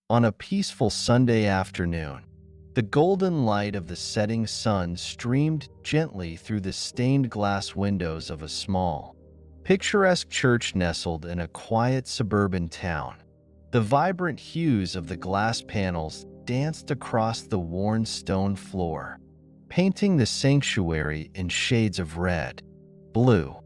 On a peaceful Sunday afternoon, the golden light of the setting sun streamed gently through the stained glass windows of a small, picturesque church nestled in a quiet suburban town. The vibrant hues of the glass panels danced across the worn stone floor, painting the sanctuary in shades of red, blue,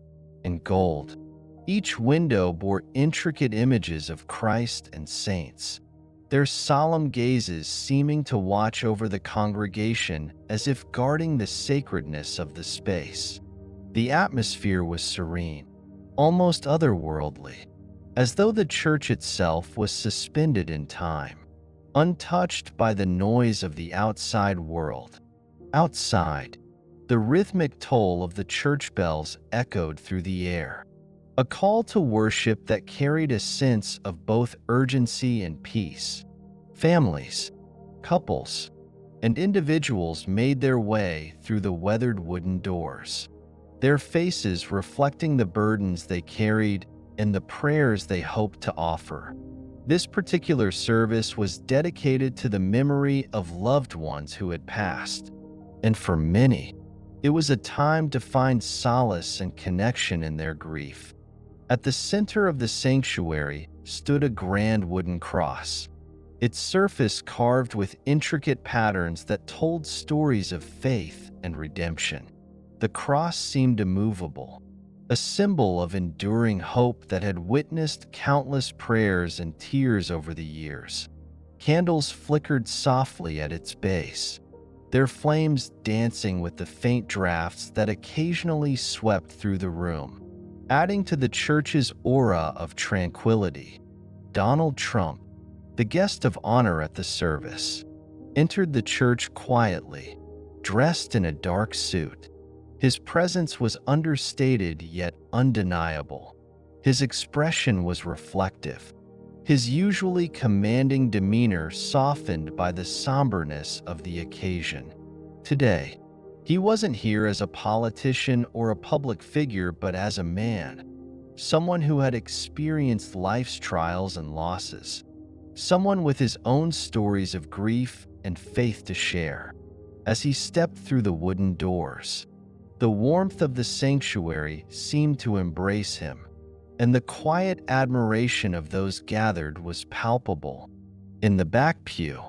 and gold. Each window bore intricate images of Christ and saints, their solemn gazes seeming to watch over the congregation as if guarding the sacredness of the space. The atmosphere was serene, almost otherworldly, as though the church itself was suspended in time, untouched by the noise of the outside world. Outside, the rhythmic toll of the church bells echoed through the air, a call to worship that carried a sense of both urgency and peace. Families, couples, and individuals made their way through the weathered wooden doors, their faces reflecting the burdens they carried and the prayers they hoped to offer. This particular service was dedicated to the memory of loved ones who had passed, and for many, it was a time to find solace and connection in their grief. At the center of the sanctuary stood a grand wooden cross, its surface carved with intricate patterns that told stories of faith and redemption. The cross seemed immovable, a symbol of enduring hope that had witnessed countless prayers and tears over the years. Candles flickered softly at its base, their flames dancing with the faint drafts that occasionally swept through the room. Adding to the church's aura of tranquility, Donald Trump, the guest of honor at the service, entered the church quietly, dressed in a dark suit. His presence was understated yet undeniable. His expression was reflective, his usually commanding demeanor softened by the somberness of the occasion. Today, he wasn't here as a politician or a public figure, but as a man, someone who had experienced life's trials and losses, someone with his own stories of grief and faith to share. As he stepped through the wooden doors, the warmth of the sanctuary seemed to embrace him, and the quiet admiration of those gathered was palpable. In the back pew,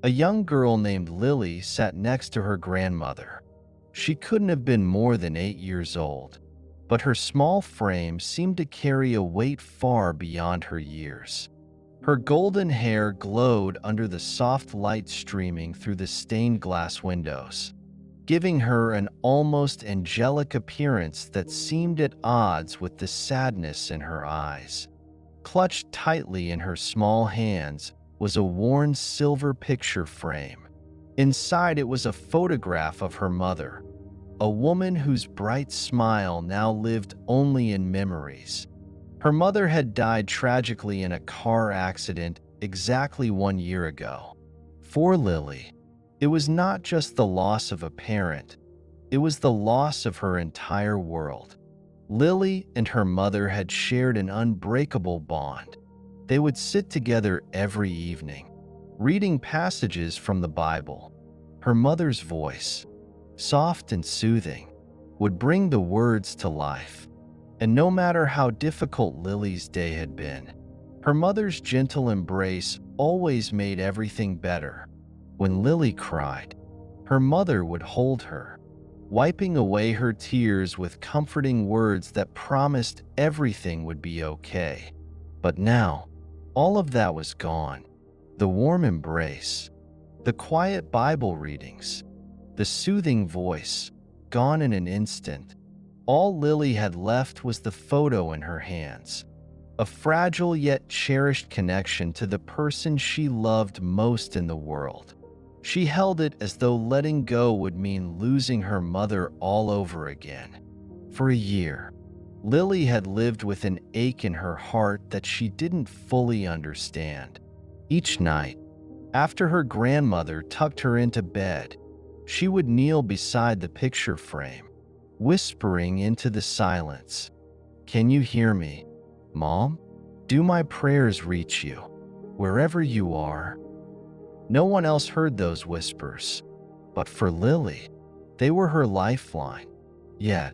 a young girl named Lily sat next to her grandmother. She couldn't have been more than 8 years old, but her small frame seemed to carry a weight far beyond her years. Her golden hair glowed under the soft light streaming through the stained glass windows, giving her an almost angelic appearance that seemed at odds with the sadness in her eyes. Clutched tightly in her small hands was a worn silver picture frame. Inside it was a photograph of her mother, a woman whose bright smile now lived only in memories. Her mother had died tragically in a car accident exactly 1 year ago. For Lily, it was not just the loss of a parent, it was the loss of her entire world. Lily and her mother had shared an unbreakable bond. They would sit together every evening, reading passages from the Bible. Her mother's voice, soft and soothing, would bring the words to life. And no matter how difficult Lily's day had been, her mother's gentle embrace always made everything better. When Lily cried, her mother would hold her, wiping away her tears with comforting words that promised everything would be okay. But now, all of that was gone. The warm embrace, the quiet Bible readings, the soothing voice, gone in an instant. All Lily had left was the photo in her hands, a fragile yet cherished connection to the person she loved most in the world. She held it as though letting go would mean losing her mother all over again. For a year, Lily had lived with an ache in her heart that she didn't fully understand. Each night, after her grandmother tucked her into bed, she would kneel beside the picture frame, whispering into the silence, "Can you hear me, Mom? Do my prayers reach you? wherever you are." No one else heard those whispers, but for Lily, they were her lifeline. Yet,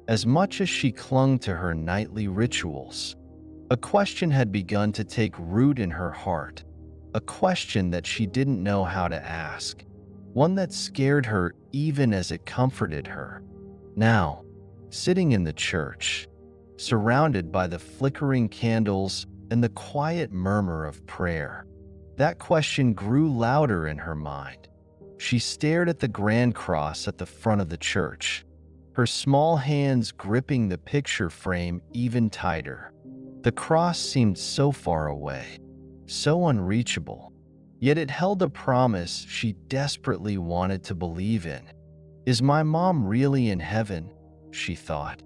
as much as she clung to her nightly rituals, a question had begun to take root in her heart, a question that she didn't know how to ask, one that scared her even as it comforted her. Now, sitting in the church, surrounded by the flickering candles and the quiet murmur of prayer, that question grew louder in her mind. She stared at the grand cross at the front of the church, her small hands gripping the picture frame even tighter. The cross seemed so far away, so unreachable, yet it held a promise she desperately wanted to believe in. "Is my mom really in heaven?" she thought,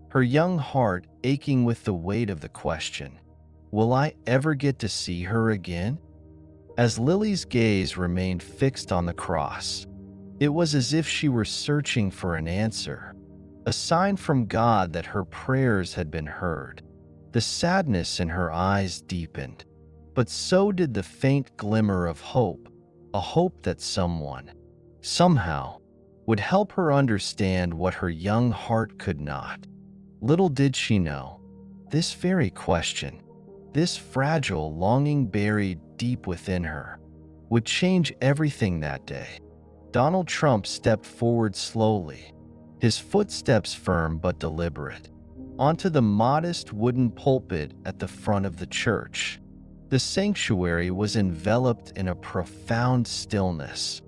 her young heart aching with the weight of the question. "Will I ever get to see her again?" As Lily's gaze remained fixed on the cross, it was as if she were searching for an answer, a sign from God that her prayers had been heard. The sadness in her eyes deepened, but so did the faint glimmer of hope, a hope that someone, somehow, would help her understand what her young heart could not. Little did she know, this very question, this fragile longing buried deep within her, would change everything that day. Donald Trump stepped forward slowly, his footsteps firm but deliberate, onto the modest wooden pulpit at the front of the church. The sanctuary was enveloped in a profound stillness,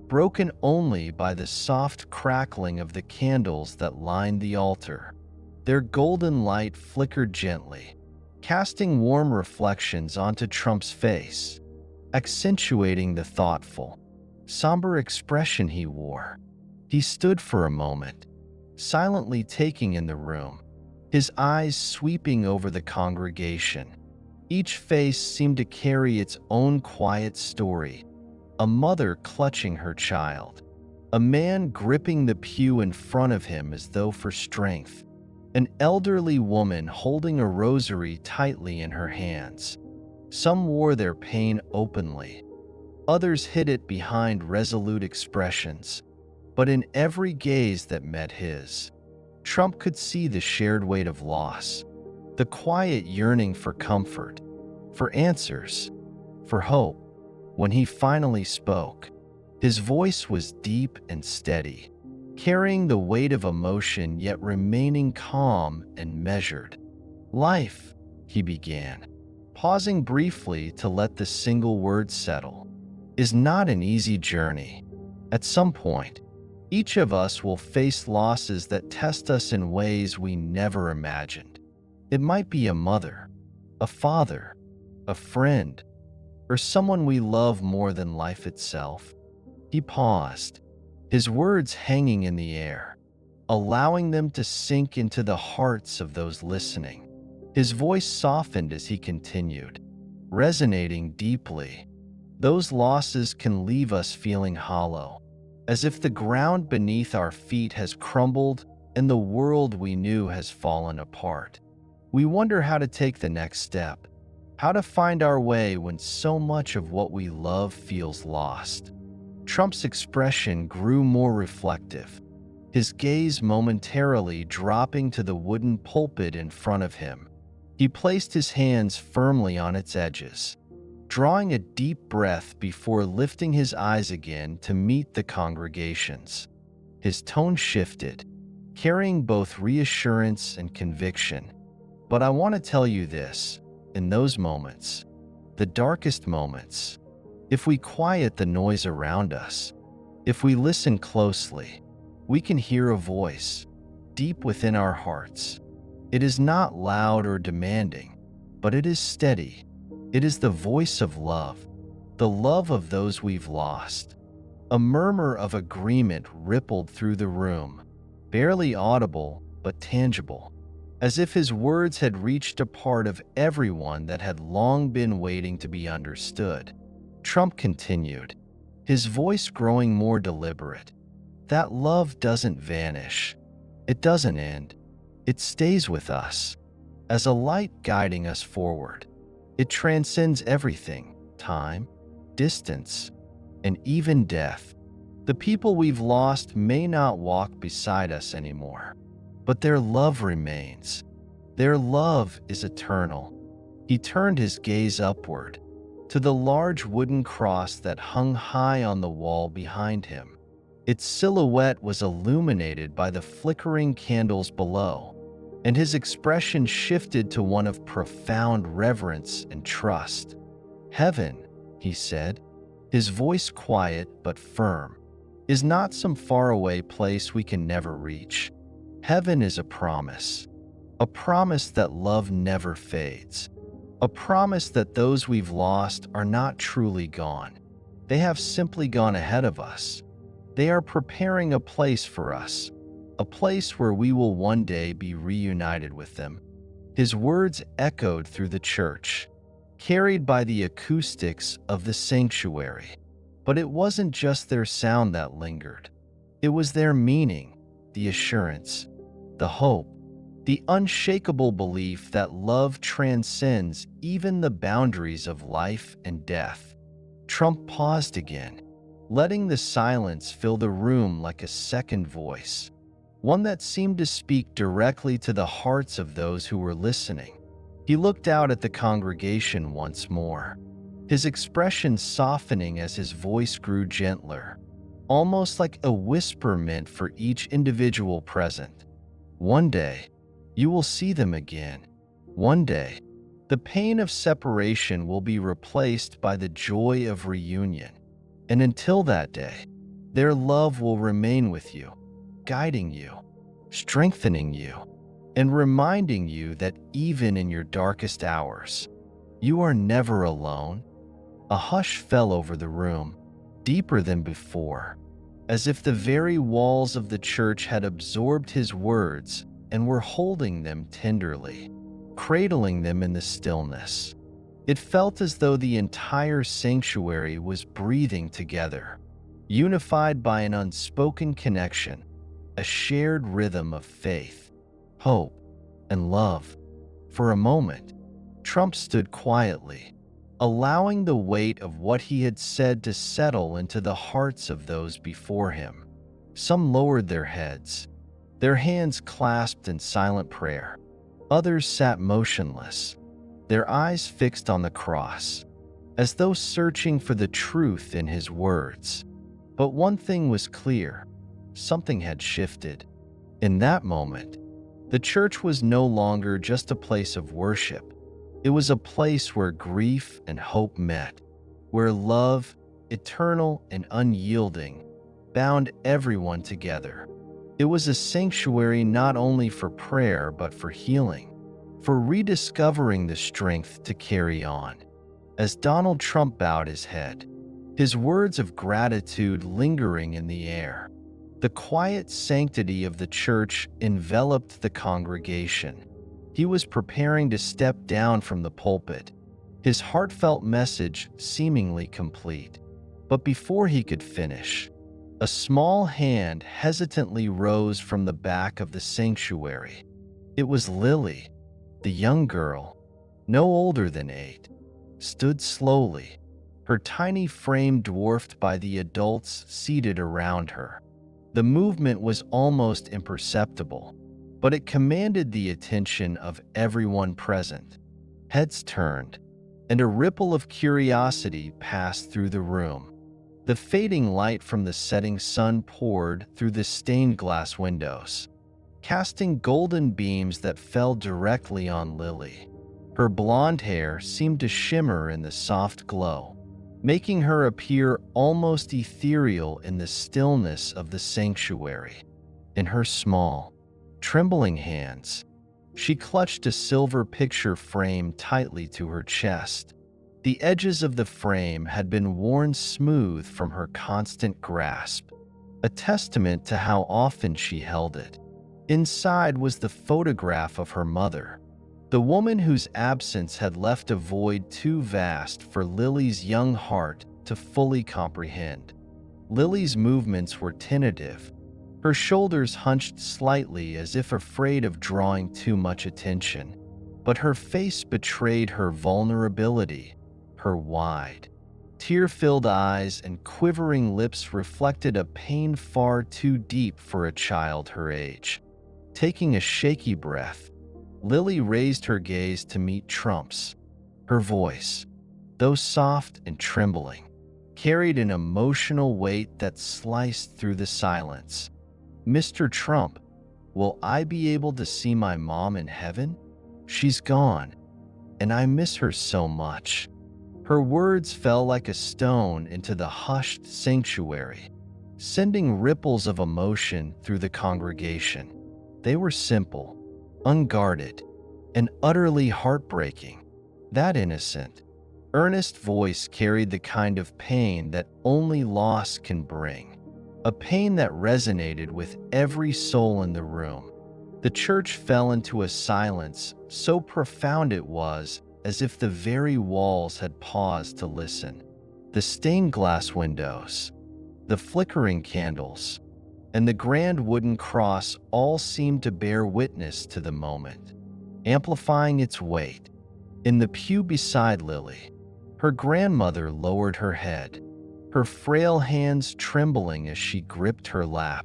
broken only by the soft crackling of the candles that lined the altar. Their golden light flickered gently, casting warm reflections onto Trump's face, accentuating the thoughtful, somber expression he wore. He stood for a moment, silently taking in the room, his eyes sweeping over the congregation. Each face seemed to carry its own quiet story. A mother clutching her child, a man gripping the pew in front of him as though for strength, an elderly woman holding a rosary tightly in her hands. Some wore their pain openly, others hid it behind resolute expressions, but in every gaze that met his, Trump could see the shared weight of loss, the quiet yearning for comfort, for answers, for hope. When he finally spoke, his voice was deep and steady, carrying the weight of emotion yet remaining calm and measured. "Life," he began, pausing briefly to let the single word settle, "is not an easy journey. At some point, each of us will face losses that test us in ways we never imagined. It might be a mother, a father, a friend, or someone we love more than life itself." He paused, his words hanging in the air, allowing them to sink into the hearts of those listening. His voice softened as he continued, resonating deeply. "Those losses can leave us feeling hollow, as if the ground beneath our feet has crumbled and the world we knew has fallen apart. We wonder how to take the next step, how to find our way when so much of what we love feels lost." Trump's expression grew more reflective, his gaze momentarily dropping to the wooden pulpit in front of him. He placed his hands firmly on its edges, drawing a deep breath before lifting his eyes again to meet the congregation's. His tone shifted, carrying both reassurance and conviction. "But I want to tell you this, in those moments, the darkest moments, if we quiet the noise around us, if we listen closely, we can hear a voice deep within our hearts. It is not loud or demanding, but it is steady. It is the voice of love, the love of those we've lost." A murmur of agreement rippled through the room, barely audible but tangible, as if his words had reached a part of everyone that had long been waiting to be understood. Trump continued, his voice growing more deliberate. "That love doesn't vanish. It doesn't end. It stays with us, as a light guiding us forward. It transcends everything, time, distance, and even death. The people we've lost may not walk beside us anymore, but their love remains. Their love is eternal. He turned his gaze upward, to the large wooden cross that hung high on the wall behind him. Its silhouette was illuminated by the flickering candles below, and his expression shifted to one of profound reverence and trust. "Heaven," he said, his voice quiet but firm, "is not some faraway place we can never reach. Heaven is a promise that love never fades, a promise that those we've lost are not truly gone. They have simply gone ahead of us. They are preparing a place for us, a place where we will one day be reunited with them." His words echoed through the church, carried by the acoustics of the sanctuary. But it wasn't just their sound that lingered. It was their meaning, the assurance, the hope, the unshakable belief that love transcends even the boundaries of life and death. Trump paused again, letting the silence fill the room like a second voice, one that seemed to speak directly to the hearts of those who were listening. He looked out at the congregation once more, his expression softening as his voice grew gentler, almost like a whisper meant for each individual present. "One day, you will see them again. One day, the pain of separation will be replaced by the joy of reunion. And until that day, their love will remain with you, guiding you, strengthening you, and reminding you that even in your darkest hours, you are never alone." A hush fell over the room, deeper than before, as if the very walls of the church had absorbed his words and were holding them tenderly, cradling them in the stillness. It felt as though the entire sanctuary was breathing together, unified by an unspoken connection, a shared rhythm of faith, hope, and love. For a moment, Trump stood quietly, allowing the weight of what he had said to settle into the hearts of those before him. Some lowered their heads, their hands clasped in silent prayer. Others sat motionless, their eyes fixed on the cross, as though searching for the truth in his words. But one thing was clear: something had shifted. In that moment, the church was no longer just a place of worship. It was a place where grief and hope met, where love, eternal and unyielding, bound everyone together. It was a sanctuary not only for prayer but for healing, for rediscovering the strength to carry on. As Donald Trump bowed his head, his words of gratitude lingering in the air, the quiet sanctity of the church enveloped the congregation. He was preparing to step down from the pulpit, his heartfelt message seemingly complete. But before he could finish, a small hand hesitantly rose from the back of the sanctuary. It was Lily, the young girl, no older than 8, stood slowly, her tiny frame dwarfed by the adults seated around her. The movement was almost imperceptible, but it commanded the attention of everyone present. Heads turned, and a ripple of curiosity passed through the room. The fading light from the setting sun poured through the stained glass windows, casting golden beams that fell directly on Lily. Her blonde hair seemed to shimmer in the soft glow, making her appear almost ethereal in the stillness of the sanctuary. In her small, trembling hands, she clutched a silver picture frame tightly to her chest. The edges of the frame had been worn smooth from her constant grasp, a testament to how often she held it. Inside was the photograph of her mother, the woman whose absence had left a void too vast for Lily's young heart to fully comprehend. Lily's movements were tentative, her shoulders hunched slightly as if afraid of drawing too much attention, but her face betrayed her vulnerability, her wide, tear-filled eyes and quivering lips reflected a pain far too deep for a child her age. Taking a shaky breath, Lily raised her gaze to meet Trump's. Her voice, though soft and trembling, carried an emotional weight that sliced through the silence. "Mr. Trump, will I be able to see my mom in heaven? She's gone, and I miss her so much." Her words fell like a stone into the hushed sanctuary, sending ripples of emotion through the congregation. They were simple, unguarded, and utterly heartbreaking. That innocent, earnest voice carried the kind of pain that only loss can bring, a pain that resonated with every soul in the room. The church fell into a silence so profound it was as if the very walls had paused to listen. The stained glass windows, the flickering candles, and the grand wooden cross all seemed to bear witness to the moment, amplifying its weight. In the pew beside Lily, her grandmother lowered her head, her frail hands trembling as she gripped her lap.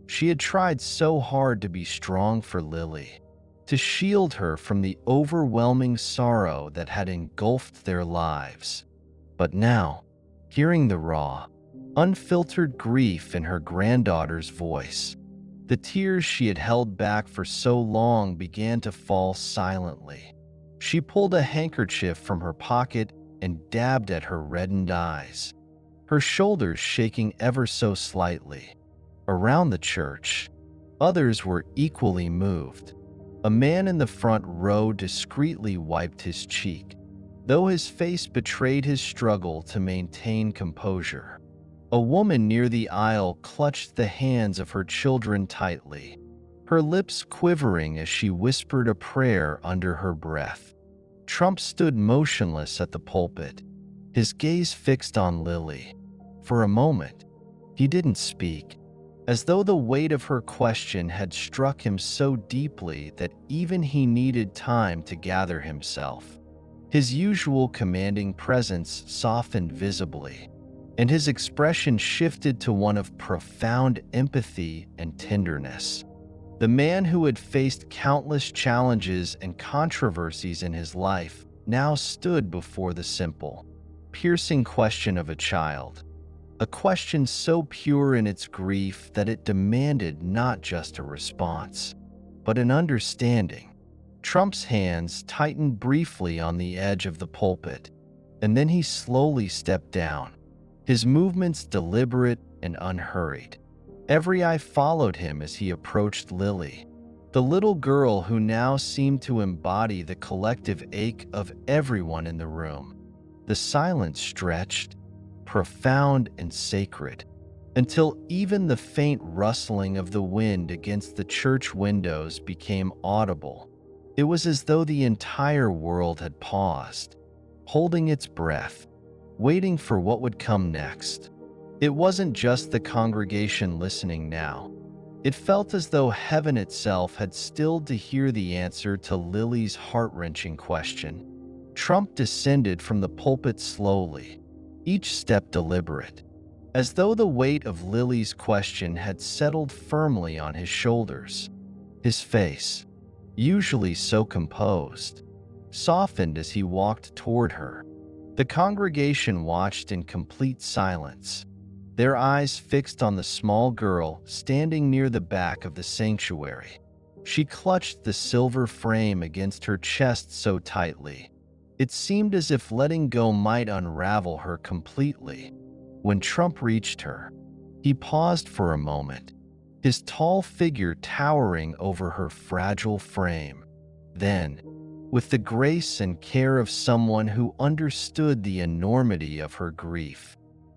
She had tried so hard to be strong for Lily, to shield her from the overwhelming sorrow that had engulfed their lives. But now, hearing the raw, unfiltered grief in her granddaughter's voice, the tears she had held back for so long began to fall silently. She pulled a handkerchief from her pocket and dabbed at her reddened eyes, her shoulders shaking ever so slightly. Around the church, others were equally moved. A man in the front row discreetly wiped his cheek, though his face betrayed his struggle to maintain composure. A woman near the aisle clutched the hands of her children tightly, her lips quivering as she whispered a prayer under her breath. Trump stood motionless at the pulpit, his gaze fixed on Lily. For a moment, he didn't speak, as though the weight of her question had struck him so deeply that even he needed time to gather himself. His usual commanding presence softened visibly, and his expression shifted to one of profound empathy and tenderness. The man who had faced countless challenges and controversies in his life now stood before the simple, piercing question of a child, a question so pure in its grief that it demanded not just a response, but an understanding. Trump's hands tightened briefly on the edge of the pulpit, and then he slowly stepped down, his movements deliberate and unhurried. Every eye followed him as he approached Lily, the little girl who now seemed to embody the collective ache of everyone in the room. The silence stretched, profound and sacred, until even the faint rustling of the wind against the church windows became audible. It was as though the entire world had paused, holding its breath, waiting for what would come next. It wasn't just the congregation listening now. It felt as though heaven itself had stilled to hear the answer to Lily's heart-wrenching question. Trump descended from the pulpit slowly, each step deliberate, as though the weight of Lily's question had settled firmly on his shoulders. His face, usually so composed, softened as he walked toward her. The congregation watched in complete silence, their eyes fixed on the small girl standing near the back of the sanctuary. She clutched the silver frame against her chest so tightly, it seemed as if letting go might unravel her completely. When Trump reached her, he paused for a moment, his tall figure towering over her fragile frame. Then, with the grace and care of someone who understood the enormity of her grief,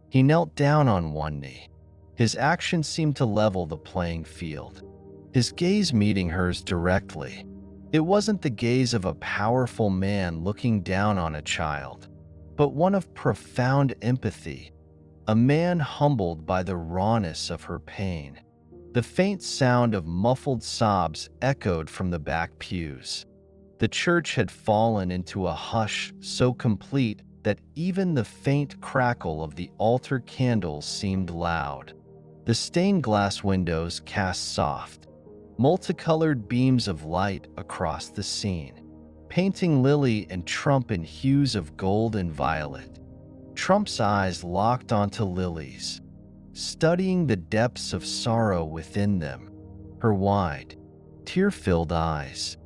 he knelt down on one knee. His action seemed to level the playing field, his gaze meeting hers directly. It wasn't the gaze of a powerful man looking down on a child, but one of profound empathy, a man humbled by the rawness of her pain. The faint sound of muffled sobs echoed from the back pews. The church had fallen into a hush so complete that even the faint crackle of the altar candles seemed loud. The stained glass windows cast soft, multicolored beams of light across the scene, painting Lily and Trump in hues of gold and violet. Trump's eyes locked onto Lily's, studying the depths of sorrow within them. Her wide, tear-filled eyes,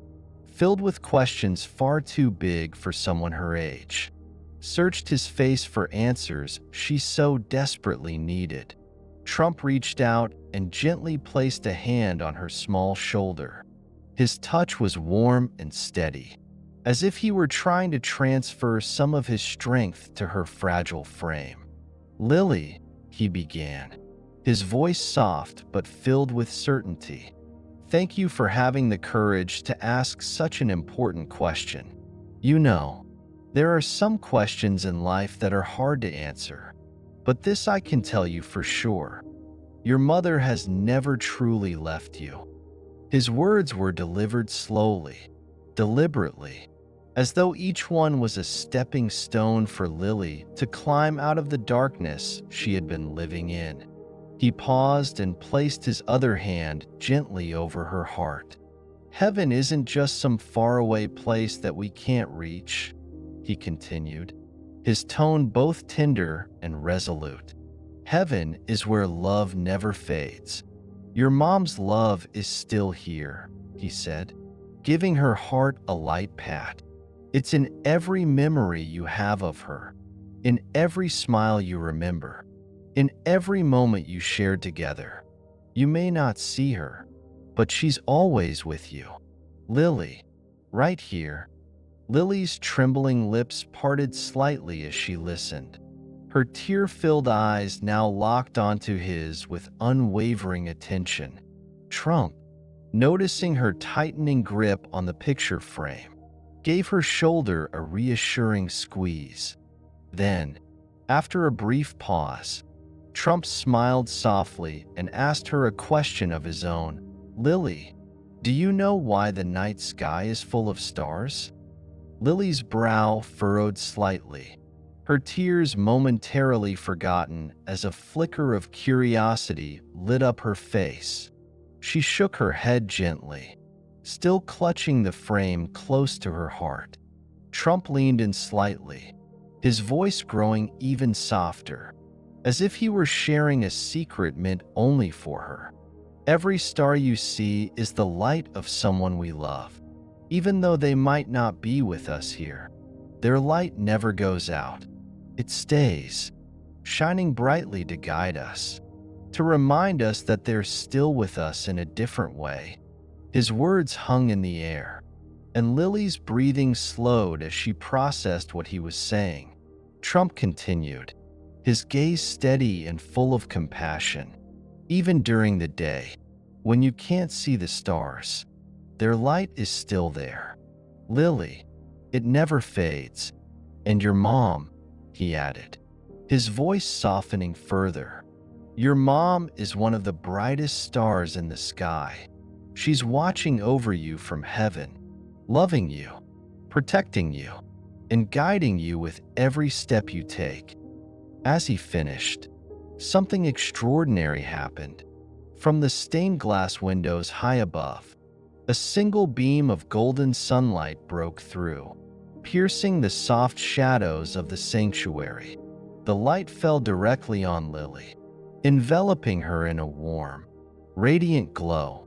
filled with questions far too big for someone her age, searched his face for answers she so desperately needed. Trump reached out and gently placed a hand on her small shoulder. His touch was warm and steady, as if he were trying to transfer some of his strength to her fragile frame. "Lily," he began, his voice soft but filled with certainty. "Thank you for having the courage to ask such an important question. You know, there are some questions in life that are hard to answer, but this I can tell you for sure. Your mother has never truly left you." His words were delivered slowly, deliberately, as though each one was a stepping stone for Lily to climb out of the darkness she had been living in. He paused and placed his other hand gently over her heart. "Heaven isn't just some faraway place that we can't reach," he continued, his tone both tender and resolute. "Heaven is where love never fades. Your mom's love is still here," he said, giving her heart a light pat. "It's in every memory you have of her, in every smile you remember, in every moment you shared together. You may not see her, but she's always with you. Lily, right here." Lily's trembling lips parted slightly as she listened, her tear-filled eyes now locked onto his with unwavering attention. Trump, noticing her tightening grip on the picture frame, gave her shoulder a reassuring squeeze. Then, after a brief pause, Trump smiled softly and asked her a question of his own. "Lily, do you know why the night sky is full of stars?" Lily's brow furrowed slightly, her tears momentarily forgotten as a flicker of curiosity lit up her face. She shook her head gently, still clutching the frame close to her heart. Trump leaned in slightly, his voice growing even softer, as if he were sharing a secret meant only for her. "Every star you see is the light of someone we love. Even though they might not be with us here, their light never goes out. It stays, shining brightly to guide us, to remind us that they're still with us in a different way." His words hung in the air, and Lily's breathing slowed as she processed what he was saying. Trump continued, his gaze steady and full of compassion. "Even during the day, when you can't see the stars, their light is still there. Lily, it never fades. And your mom," he added, his voice softening further, "your mom is one of the brightest stars in the sky. She's watching over you from heaven, loving you, protecting you, and guiding you with every step you take." As he finished, something extraordinary happened. From the stained glass windows high above, a single beam of golden sunlight broke through, piercing the soft shadows of the sanctuary. The light fell directly on Lily, enveloping her in a warm, radiant glow.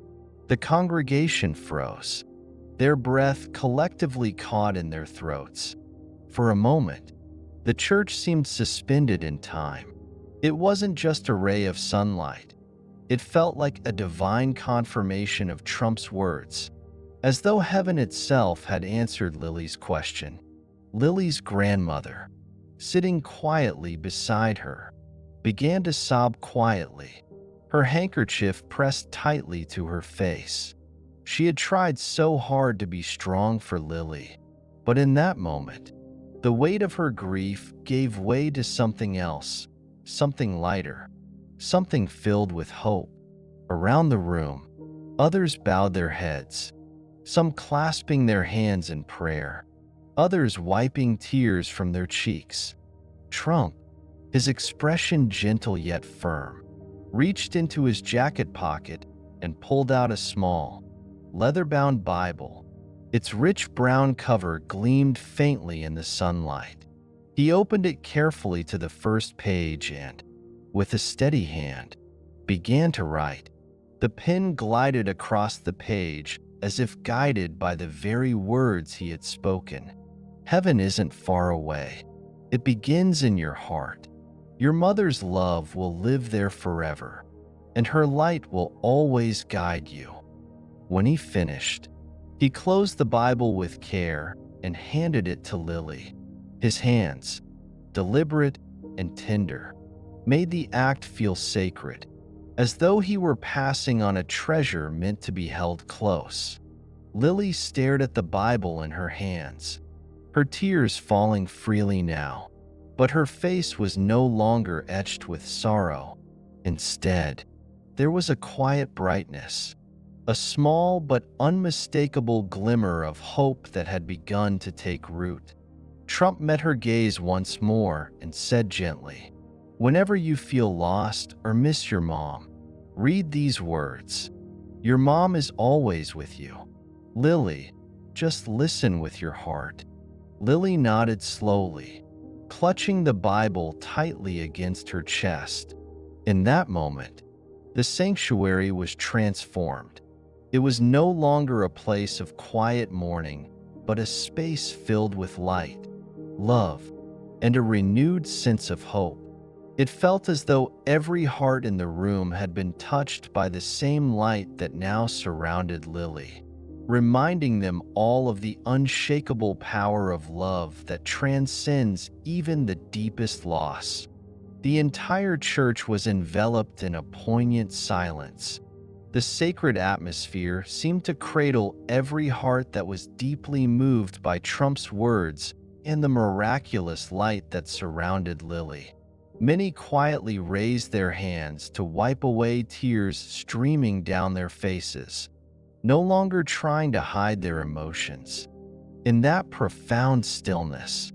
The congregation froze, their breath collectively caught in their throats. For a moment, the church seemed suspended in time. It wasn't just a ray of sunlight. It felt like a divine confirmation of Trump's words, as though heaven itself had answered Lily's question. Lily's grandmother, sitting quietly beside her, began to sob quietly, her handkerchief pressed tightly to her face. She had tried so hard to be strong for Lily, but in that moment, the weight of her grief gave way to something else, something lighter, something filled with hope. Around the room, others bowed their heads, some clasping their hands in prayer. others wiping tears from their cheeks. Trump, his expression gentle yet firm, reached into his jacket pocket and pulled out a small, leather-bound Bible. Its rich brown cover gleamed faintly in the sunlight. He opened it carefully to the first page and, with a steady hand, began to write. The pen glided across the page as if guided by the very words he had spoken. Heaven isn't far away. It begins in your heart. Your mother's love will live there forever, and her light will always guide you. When he finished, he closed the Bible with care and handed it to Lily. His hands, deliberate and tender, made the act feel sacred, as though he were passing on a treasure meant to be held close. Lily stared at the Bible in her hands, her tears falling freely now, but her face was no longer etched with sorrow. Instead, there was a quiet brightness, a small but unmistakable glimmer of hope that had begun to take root. Trump met her gaze once more and said gently, "Whenever you feel lost or miss your mom, read these words. Your mom is always with you. Lily, just listen with your heart." Lily nodded slowly, clutching the Bible tightly against her chest. In that moment, the sanctuary was transformed. It was no longer a place of quiet mourning, but a space filled with light, love, and a renewed sense of hope. It felt as though every heart in the room had been touched by the same light that now surrounded Lily, reminding them all of the unshakable power of love that transcends even the deepest loss. The entire church was enveloped in a poignant silence. The sacred atmosphere seemed to cradle every heart that was deeply moved by Trump's words and the miraculous light that surrounded Lily. Many quietly raised their hands to wipe away tears streaming down their faces, no longer trying to hide their emotions. In that profound stillness,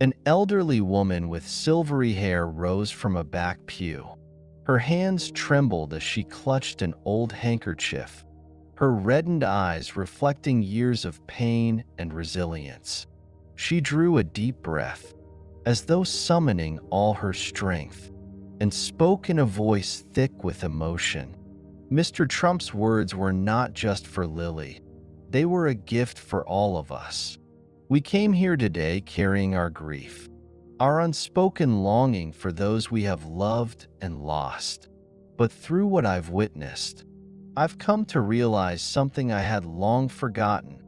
an elderly woman with silvery hair rose from a back pew. Her hands trembled as she clutched an old handkerchief, her reddened eyes reflecting years of pain and resilience. She drew a deep breath, as though summoning all her strength, and spoke in a voice thick with emotion. Mr. Trump's words were not just for Lily. They were a gift for all of us. We came here today carrying our grief, our unspoken longing for those we have loved and lost. But through what I've witnessed, I've come to realize something I had long forgotten.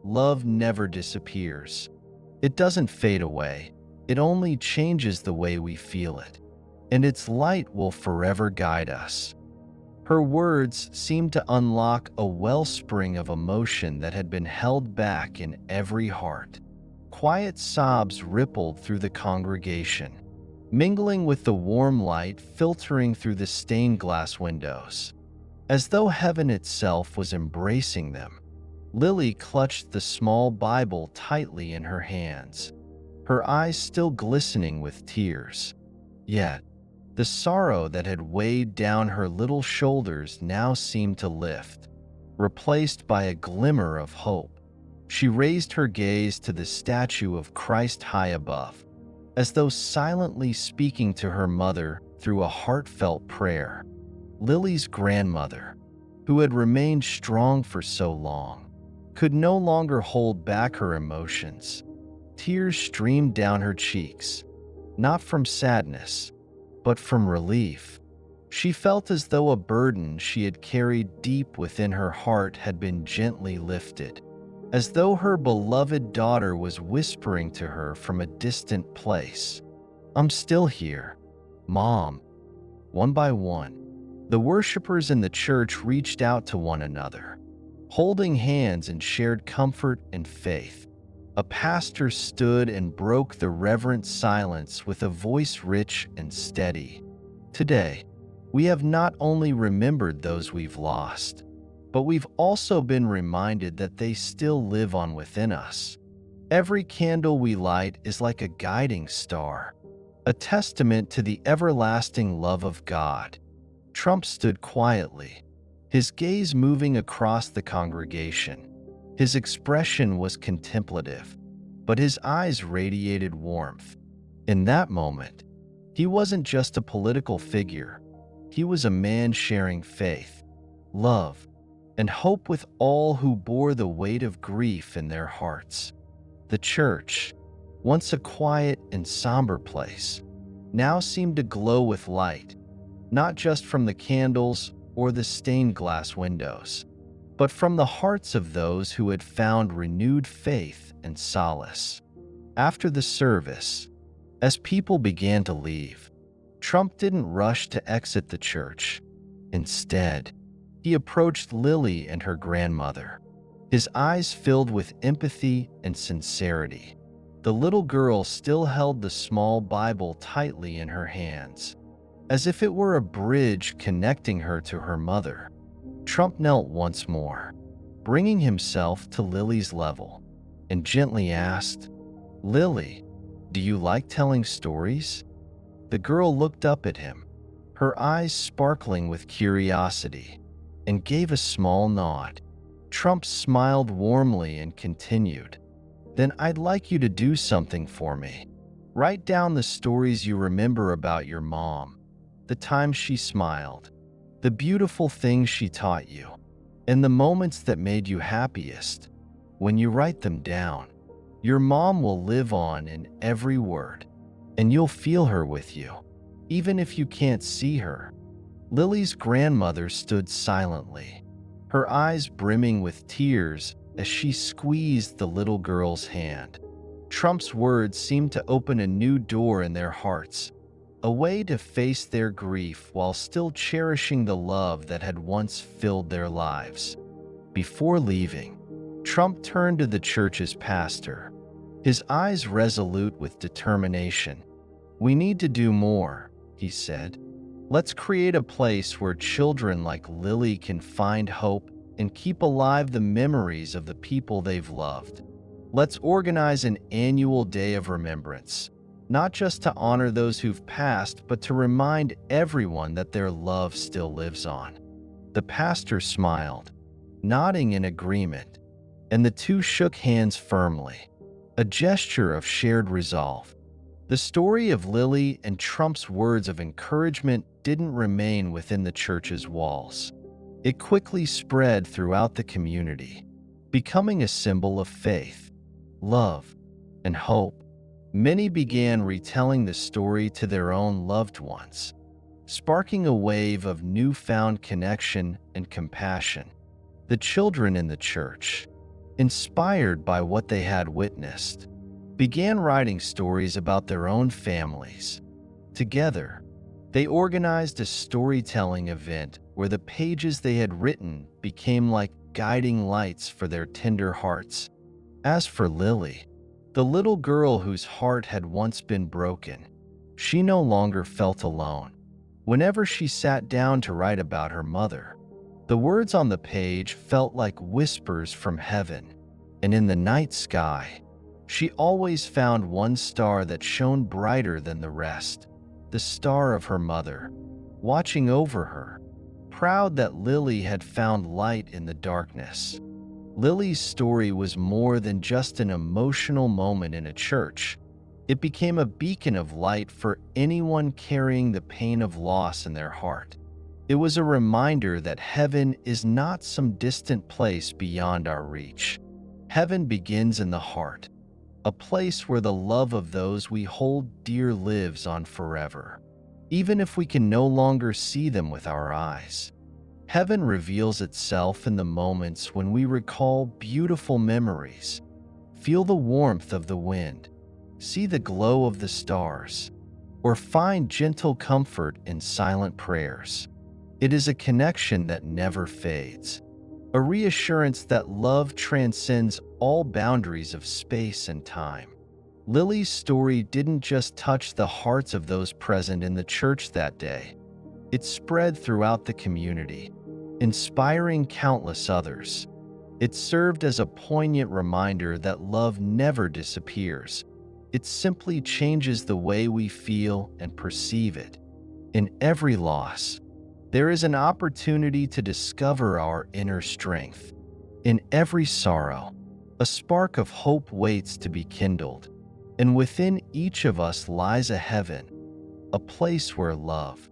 Love never disappears. It doesn't fade away. It only changes the way we feel it, and its light will forever guide us. Her words seemed to unlock a wellspring of emotion that had been held back in every heart. Quiet sobs rippled through the congregation, mingling with the warm light filtering through the stained glass windows. As though heaven itself was embracing them, Lily clutched the small Bible tightly in her hands, her eyes still glistening with tears. Yet, the sorrow that had weighed down her little shoulders now seemed to lift, replaced by a glimmer of hope. She raised her gaze to the statue of Christ high above, as though silently speaking to her mother through a heartfelt prayer. Lily's grandmother, who had remained strong for so long, could no longer hold back her emotions. Tears streamed down her cheeks, not from sadness, but from relief. She felt as though a burden she had carried deep within her heart had been gently lifted, as though her beloved daughter was whispering to her from a distant place, "I'm still here, Mom." One by one, the worshipers in the church reached out to one another, holding hands in shared comfort and faith. A pastor stood and broke the reverent silence with a voice rich and steady. "Today, we have not only remembered those we've lost, but we've also been reminded that they still live on within us. Every candle we light is like a guiding star, a testament to the everlasting love of God. Trump stood quietly, his gaze moving across the congregation. His expression was contemplative, but his eyes radiated warmth. In that moment, he wasn't just a political figure. He was a man sharing faith, love, and hope with all who bore the weight of grief in their hearts. The church, once a quiet and somber place, now seemed to glow with light, not just from the candles or the stained glass windows, but from the hearts of those who had found renewed faith and solace. After the service, as people began to leave, Trump didn't rush to exit the church. Instead, he approached Lily and her grandmother, his eyes filled with empathy and sincerity. The little girl still held the small Bible tightly in her hands, as if it were a bridge connecting her to her mother. Trump knelt once more, bringing himself to Lily's level, and gently asked, "Lily, do you like telling stories?" The girl looked up at him, her eyes sparkling with curiosity, and gave a small nod. Trump smiled warmly and continued, "Then I'd like you to do something for me. Write down the stories you remember about your mom, the times she smiled, the beautiful things she taught you, and the moments that made you happiest. When you write them down, your mom will live on in every word, and you'll feel her with you, even if you can't see her." Lily's grandmother stood silently, her eyes brimming with tears as she squeezed the little girl's hand. Trump's words seemed to open a new door in their hearts, a way to face their grief while still cherishing the love that had once filled their lives. Before leaving, Trump turned to the church's pastor, his eyes resolute with determination. "We need to do more," he said. "Let's create a place where children like Lily can find hope and keep alive the memories of the people they've loved. Let's organize an annual day of remembrance, not just to honor those who've passed, but to remind everyone that their love still lives on." The pastor smiled, nodding in agreement, and the two shook hands firmly, a gesture of shared resolve. The story of Lily and Trump's words of encouragement didn't remain within the church's walls. It quickly spread throughout the community, becoming a symbol of faith, love, and hope. Many began retelling the story to their own loved ones, sparking a wave of newfound connection and compassion. The children in the church, inspired by what they had witnessed, began writing stories about their own families. Together, they organized a storytelling event where the pages they had written became like guiding lights for their tender hearts. As for Lily, the little girl whose heart had once been broken, she no longer felt alone. Whenever she sat down to write about her mother, the words on the page felt like whispers from heaven, and in the night sky, she always found one star that shone brighter than the rest, the star of her mother, watching over her, proud that Lily had found light in the darkness. Lily's story was more than just an emotional moment in a church. It became a beacon of light for anyone carrying the pain of loss in their heart. It was a reminder that heaven is not some distant place beyond our reach. Heaven begins in the heart, a place where the love of those we hold dear lives on forever, even if we can no longer see them with our eyes. Heaven reveals itself in the moments when we recall beautiful memories, feel the warmth of the wind, see the glow of the stars, or find gentle comfort in silent prayers. It is a connection that never fades, a reassurance that love transcends all boundaries of space and time. Lily's story didn't just touch the hearts of those present in the church that day. It spread throughout the community, inspiring countless others. It served as a poignant reminder that love never disappears. It simply changes the way we feel and perceive it. In every loss, there is an opportunity to discover our inner strength. In every sorrow, a spark of hope waits to be kindled. And within each of us lies a heaven, a place where love,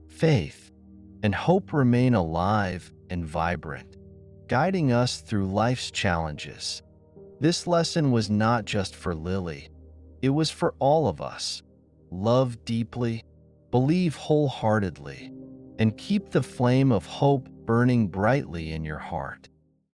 faith, and hope remain alive and vibrant, guiding us through life's challenges. This lesson was not just for Lily, it was for all of us. Love deeply, believe wholeheartedly, and keep the flame of hope burning brightly in your heart.